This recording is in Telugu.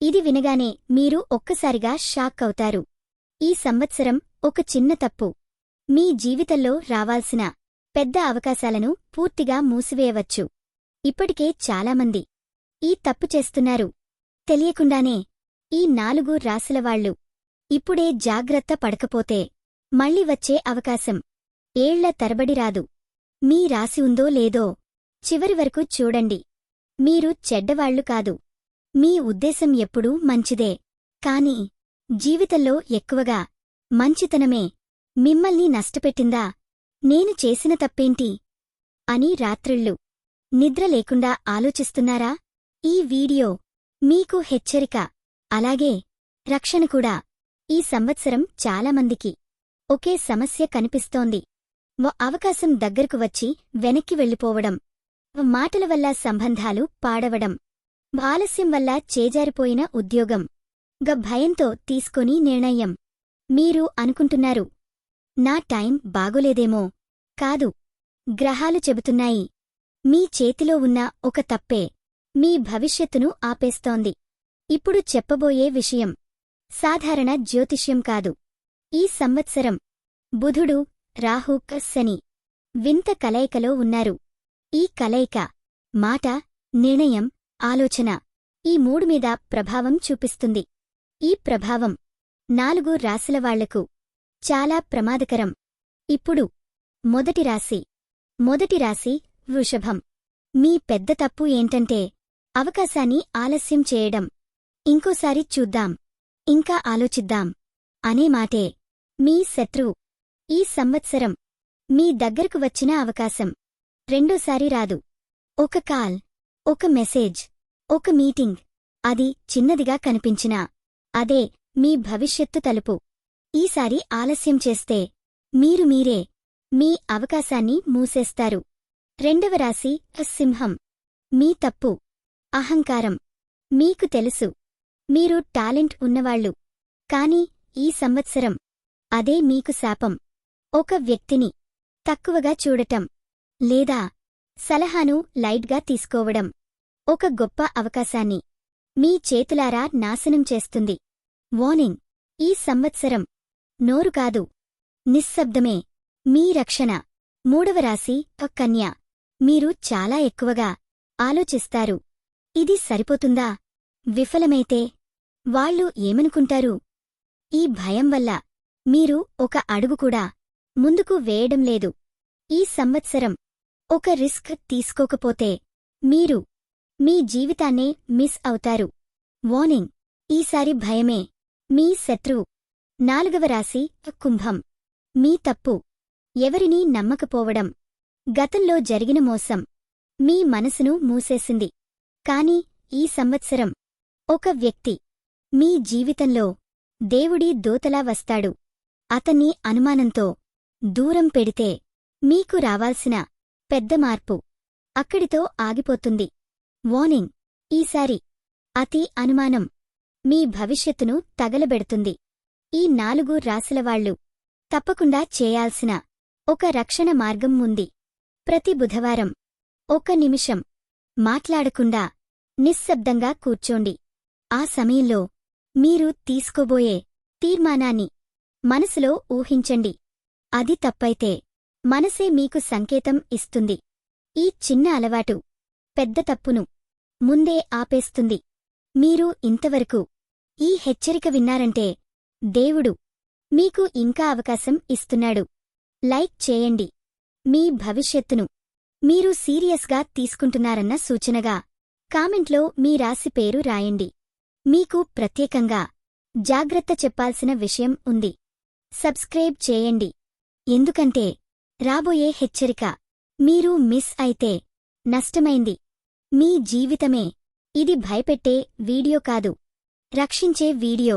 ఇది వినగానే మీరు ఒక్కసారిగా షాక్ అవుతారు. ఈ సంవత్సరం ఒక చిన్న తప్పు మీ జీవితంలో రావాల్సిన పెద్ద అవకాశాలను పూర్తిగా మూసివేయవచ్చు. ఇప్పటికే చాలామంది ఈ తప్పు చేస్తున్నారు. తెలియకుండానే ఈ 4 రాశులవాళ్లు ఇప్పుడే జాగ్రత్త పడకపోతే మళ్ళీ వచ్చే అవకాశం ఏళ్ల తరబడి రాదు. మీ రాసి ఉందో లేదో చివరి వరకు చూడండి. మీరు చెడ్డవాళ్లు కాదు. మీ ఉద్దేశం ఎప్పుడూ మంచిదే. కాని జీవితంలో ఎక్కువగా మంచితనమే మిమ్మల్ని నష్టపెట్టిందా? నేను చేసిన తప్పేంటి అని రాత్రిళ్ళు నిద్ర లేకుండా ఆలోచిస్తున్నారా? ఈ వీడియో మీకు హెచ్చరిక, అలాగే రక్షణ కూడా. ఈ సంవత్సరం చాలామందికి ఒకే సమస్య కనిపిస్తోంది. అవకాశం దగ్గరకు వచ్చి వెనక్కి వెళ్ళిపోవడం, మాటల వల్ల సంబంధాలు పాడవడం, ఆలస్యం వల్ల చేజారిపోయిన ఉద్యోగం, భయంతో తీసుకొని నిర్ణయం. మీరు అనుకుంటున్నారు, నా టైం బాగోలేదేమో. కాదు, గ్రహాలు చెబుతున్నాయి. మీ చేతిలో ఉన్న ఒక తప్పే మీ భవిష్యత్తును ఆపేస్తోంది. ఇప్పుడు చెప్పబోయే విషయం సాధారణ జ్యోతిష్యం కాదు. ఈ సంవత్సరం బుధుడు, రాహు, శని వింత కలయికలో ఉన్నారు. ఈ కలయిక మాట, నిర్ణయం, ఆలోచన ఈ 3 మీద ప్రభావం చూపిస్తుంది. ఈ ప్రభావం 4 రాశులవాళ్లకు చాలా ప్రమాదకరం. ఇప్పుడు మొదటి రాశి వృషభం. మీ పెద్ద తప్పు ఏంటంటే అవకాశాన్ని ఆలస్యం చేయడం. ఇంకోసారి చూద్దాం, ఇంకా ఆలోచిద్దాం అనే మాటే మీ శత్రువు. ఈ సంవత్సరం మీ దగ్గరకు వచ్చిన అవకాశం రెండోసారి రాదు. ఒక కాల్, ఒక మెసేజ్, ఒక మీటింగ్, అది చిన్నదిగా కనిపించినా అదే మీ భవిష్యత్తు తలుపు. ఈసారి ఆలస్యం చేస్తే మీరే మీ అవకాశాన్ని మూసేస్తారు. రెండవ రాశి సింహం. మీ తప్పు అహంకారం. మీకు తెలుసు మీరు టాలెంట్ ఉన్నవాళ్లు. కాని ఈ సంవత్సరం అదే మీకు శాపం. ఒక వ్యక్తిని తక్కువగా చూడటం, లేదా సలహాను లైట్గా తీసుకోవడం ఒక గొప్ప అవకాశాన్ని మీ చేతులారా నాశనం చేస్తుంది. వార్నింగ్, ఈ సంవత్సరం నోరు కాదు, నిశ్శబ్దమే మీ రక్షణ. మూడవ రాశి కన్య. మీరు చాలా ఎక్కువగా ఆలోచిస్తారు. ఇది సరిపోతుందా? విఫలమైతే వాళ్ళు ఏమనుకుంటారు? ఈ భయం వల్ల మీరు ఒక అడుగు కూడా ముందుకు వేయడం లేదు. ఈ సంవత్సరం ఒక రిస్క్ తీసుకోకపోతే మీరు మీ జీవితాన్నే మిస్ అవుతారు. వార్నింగ్, ఈసారి భయమే మీ శత్రువు. నాలుగవ రాశి కుంభం. మీ తప్పు ఎవరినీ నమ్మకపోవడం. గతంలో జరిగిన మోసం మీ మనసును మూసేసింది. కాని ఈ సంవత్సరం ఒక వ్యక్తి మీ జీవితంలో దేవుడి దూతలా వస్తాడు. అతన్ని అనుమానంతో దూరం పెడితే మీకు రావాల్సిన పెద్ద మార్పు అక్కడితో ఆగిపోతుంది. వార్నింగ్, ఈసారి అతి అనుమానం మీ భవిష్యత్తును తగలబెడుతుంది. ఈ 4 రాశులవాళ్లు తప్పకుండా చేయాల్సిన ఒక రక్షణ మార్గం ఉంది. ప్రతి బుధవారం 1 నిమిషం మాట్లాడకుండా నిశ్శబ్దంగా కూర్చోండి. ఆ సమయంలో మీరు తీసుకోబోయే తీర్మానాన్ని మనసులో ఊహించండి. అది తప్పైతే మనసే మీకు సంకేతం ఇస్తుంది. ఈ చిన్న అలవాటు పెద్ద తప్పును ముందే ఆపేస్తుంది. మీరు ఇంతవరకు ఈ హెచ్చరిక విన్నారంటే దేవుడు మీకు ఇంకా అవకాశం ఇస్తున్నాడు. లైక్ చేయండి. మీ భవిష్యత్తును మీరు సీరియస్గా తీసుకుంటున్నారన్న సూచనగా కామెంట్లో మీ రాశి పేరు రాయండి. మీకు ప్రత్యేకంగా జాగ్రత్త చెప్పాల్సిన విషయం ఉంది. సబ్స్క్రైబ్ చేయండి. ఎందుకంటే రాబోయే హెచ్చరిక మీరు మిస్ అయితే నష్టమైంది మీ జీవితమే. ఇది భయపెట్టే వీడియో కాదు, రక్షించే వీడియో.